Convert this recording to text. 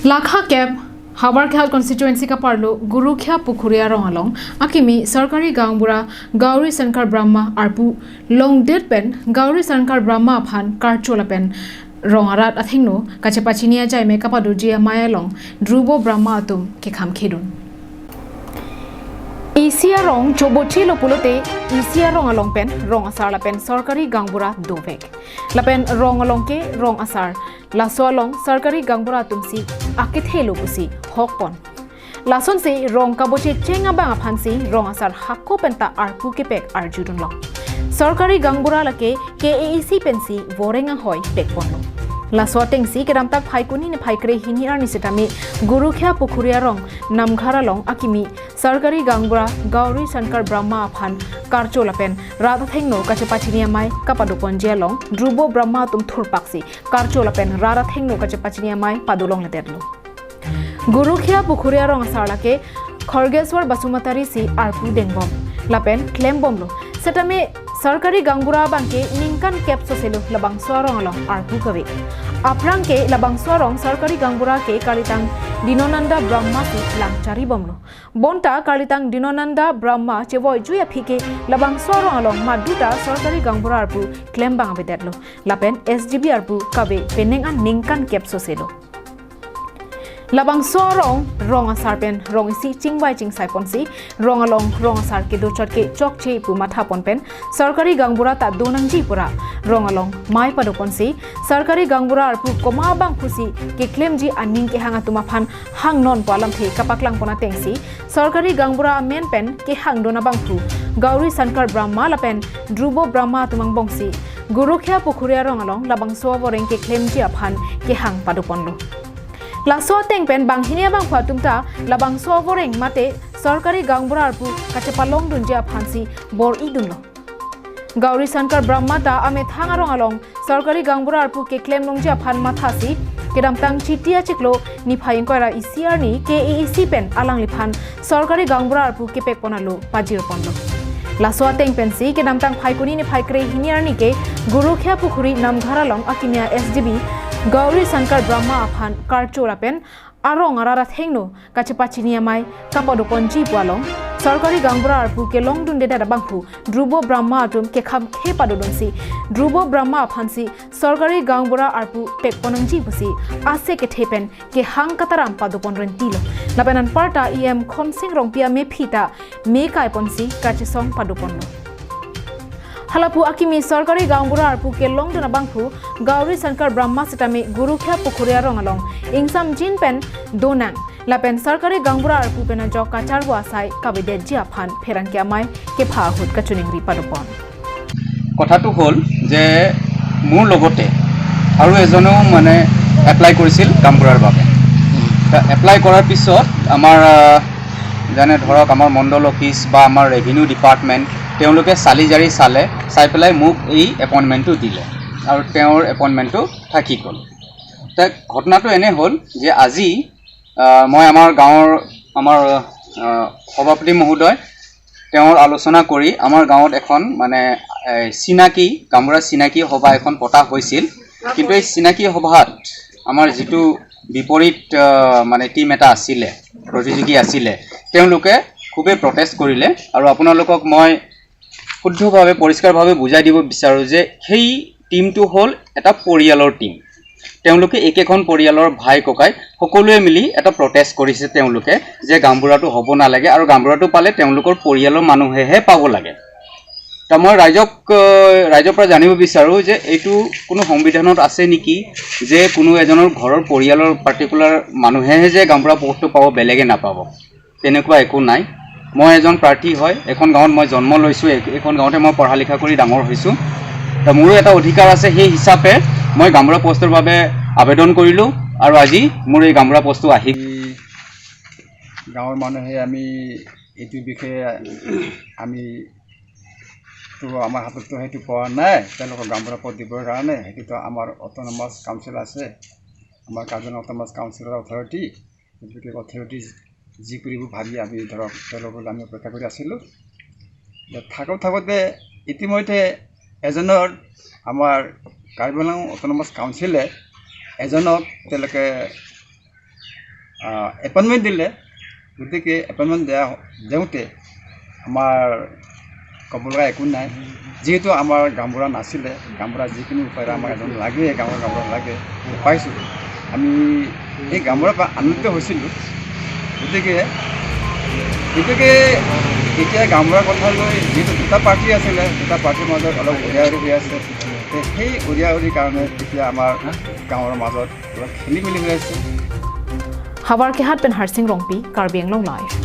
Lakha Cap Howraghat constituency ka parlo Gurukhia Pukhuri Arong along akimi sarkari gangbura Gauri Sankar Brahma arpu long dead pen Gauri Sankar Brahma phan karchola pen rongarat athingno kachepachinia jai me kapadu jia maya long drubo Brahma atum ke kham khedun Isia rong chobochi lo pulote isia rong along pen rong asar la pen sarkari gangbura dovek la pen rong along ke rong asar laso along sarkari gangbura tumsi akithelo pusi hokpon lason se rong kaboche chenga bang phansi rong asar hakko penta arpu ke pek arjudun lo sarkari gangbura lake KAEC pensi vorenga hoy pekpon lo laso tengsi ke damtak phaikuni ne phaikre hini arni setami Gurukhia Pukhuri Arong namghara long akimi sarkari gangbura Gauri Sankar Brahma phan karchola pen radha thengno kachepachinia mai kapadopon jelong drubo Brahma tum thurpaksi karchola pen radha thengno kachepachinia mai padolong leterlo Gurukhia Pukhuri Arong sarlake Khorgeswar Basumatari si arpu dengbom lapen klembom lo setame sarkari gangbura bangke ningkan cap soselo labang sorong along arpu kawe aprang ke labang sorong sarkari gangbura ke kalitang dinonanda Brahma si langchari bomlo bonta kalitang dinonanda Brahma cheboy juya phike labang sorong along maduta sarkari gangbura arpu klembang abedetlo lapen SGB arpu kawe penengan ningkan cap soselo labang sorong rong asar pen rong isi chingbai chingsai ponsi rong along rong asar ke dochot ke chokche pu matha pon pen sarkari gangbura ta donangji pura rong along mai padu ponsi sarkari gangbura arpu koma bang khusi ke claimji aning ke hanga tuma phan hang non palam the kapaklang pona tengsi sarkari gangbura men pen ke hang dona bang phu Gauri Sankar Brahma la pen drubo Brahma tumang bongsi Gurukhia Pukhuri Arong along labang so boreng ke claimji aphan ke hang padu ponlo Laso teng pen bang hinia bang phatumta labang sovoreng mate sarkari gangbura arpu kachepalong dunjia phansi bor idunlo Gauri Sankar Brahma ta ame thangarong along sarkari gangbura arpu ke claim longjia phan mathasi kedam tang chitia chiklo ni phaing koira ICR ni KAEC pen alang liphan sarkari gangbura arpu ke pek ponalo pajir ponlo Laso teng pen si kedam tang phaikuni ni phaikre hiniar ni ke Gurukhia Pukhuri namghara long akimia SGB Gauri Sankar Brahma aphan karchola pen arong arara thengno kachepachinia mai kapadopon ji pualong sarkari gangbura arpu ke long dun deda bangphu drubo Brahma atum ke kham khe padodonsi drubo Brahma aphansi sarkari gangbura arpu pekponang ji busi ase ke thepen ke hang kataram padopon rentilo lapenan parta em khonsing rongpia me phita me kai ponsi kachesong padopon Halapu akimi sarkari gangbura arpu ke long dona bangphu Gauri Sankar Brahma setame Gurukhia Pukhuri Arong along ingsam jin pen donang lapen sarkari gangbura arpu pena jok kachar bo asai kabide jia phan pherang kya mai ke pha hut kachuning ri padopon কথাটো হল যে মোৰ লগতে আৰু এজনেও মানে apply কৰিছিল গামবুৰাৰ বাবে apply কৰাৰ পিছত আমাৰ জানে ধৰক আমাৰ মণ্ডল অফিস বা আমাৰ ৰেভিনিউ ডিপাৰ্টমেন্ট তেওঁলোকে চালি জাৰি চালে চাই পেলাই মোক এই এপইন্টমেন্টটো দিলে আৰু তেওঁৰ এপইন্টমেন্টটো থাকি গ'ল তা ঘটনাটো এনে হ'ল যে আজি মই আমাৰ গাঁৱৰ আমাৰ সভাপতি মহোদয় তেওঁৰ আলোচনা কৰি আমাৰ গাঁৱত এখন মানে চিনাকি গামবুৰা চিনাকি সভা এখন পতা হৈছিল কিন্তু এই চিনাকি সভাত আমাৰ যেটো বিপৰীত মানে টিম এটা আছিল প্ৰতিযোগী আছিল তেওঁলোকে খুবে প্ৰটেষ্ট কৰিলে আৰু আপোনালোকক মই শুদ্ধভাৱে পৰিষ্কাৰভাৱে বুজাই দিব বিচাৰো যে সেই টিমটো হ'ল এটা পৰিয়ালৰ টিম তেওঁলোকে একেখন পৰিয়ালৰ ভাই ককাই সকলোৱে মিলি এটা প্ৰটেষ্ট কৰিছে তেওঁলোকে যে গামবুৰাটো হ'ব নালাগে আৰু গামবুৰাটো পালে তেওঁলোকৰ পৰিয়ালৰ মানুহেহে পাব লাগে তা মই ৰাইজৰ পৰা জানিব বিচাৰো যে এইটো কোনো সংবিধানত আছে নেকি যে কোনো এজনৰ ঘৰৰ পৰিয়ালৰ পাৰ্টিকুলাৰ মানুহেহে যে গামবুৰা পোষ্টটো পাব বেলেগে নাপাব তেনেকুৱা একো নাই মই এজন প্ৰাৰ্থী হয় এখন গাঁৱত মই জন্ম লৈছো এখন গাঁৱতে মই পঢ়া লিখা কৰি ডাঙৰ হৈছো তা মোৰো এটা অধিকাৰ আছে সেই হিচাপে মই গামবুৰা পোষ্টৰ বাবে আবেদন কৰিলো আৰু আজি মোৰ এই গামবুৰা পোষ্টটো আহি গাঁৱৰ মানুহে আমি এইটো বিষয়ে আমি তো আমাৰ হাততো হেতু পোৱা নাই তেওঁলোকক গামবুৰা পদ দিবৰ কাৰণে হেতুটো আমাৰ অটোনমাস কাউন্সিল আছে আমাৰ কাজন অটোনমাস কাউন্সিলৰ অথৰিটি এডুকেটিভ অথৰিটি যি কৰিব ভাবি আমি ধৰক তেওঁলোকক আমি অপেক্ষা কৰি আছিলোঁ থাকোঁতে ইতিমধ্যে এজনৰ আমাৰ কাৰ্বি আংলং অটোনমাস কাউন্সিলে এজনক তেওঁলোকে এপইণ্টমেণ্ট দিলে গতিকে এপইণ্টমেণ্ট দিওঁতে আমাৰ ক'ব লগা একো নাই যিহেতু আমাৰ গাঁওবুঢ়া নাছিলে গাঁওবুঢ়া যিকোনো উপায়েৰে আমাক এজন লাগে গাঁওবুঢ়া লাগে পাইছোঁ আমি এই গাঁওবুঢ়াৰ পৰা আনন্দিত হৈছিলোঁ গতিকে এতিয়া গাঁওবুঢ়াৰ কথা লৈ যিহেতু দুটা পাৰ্টি আছিলে দুটা পাৰ্টিৰ মাজত অলপ উৰিয়া উৰি হৈ আছে সেই উৰিয়া উৰিৰ কাৰণে এতিয়া আমাৰ গাঁৱৰ মাজত অলপ খেলি মেলি হৈ আছে Howraghat Pukhuri Arong Karbi Anglong Live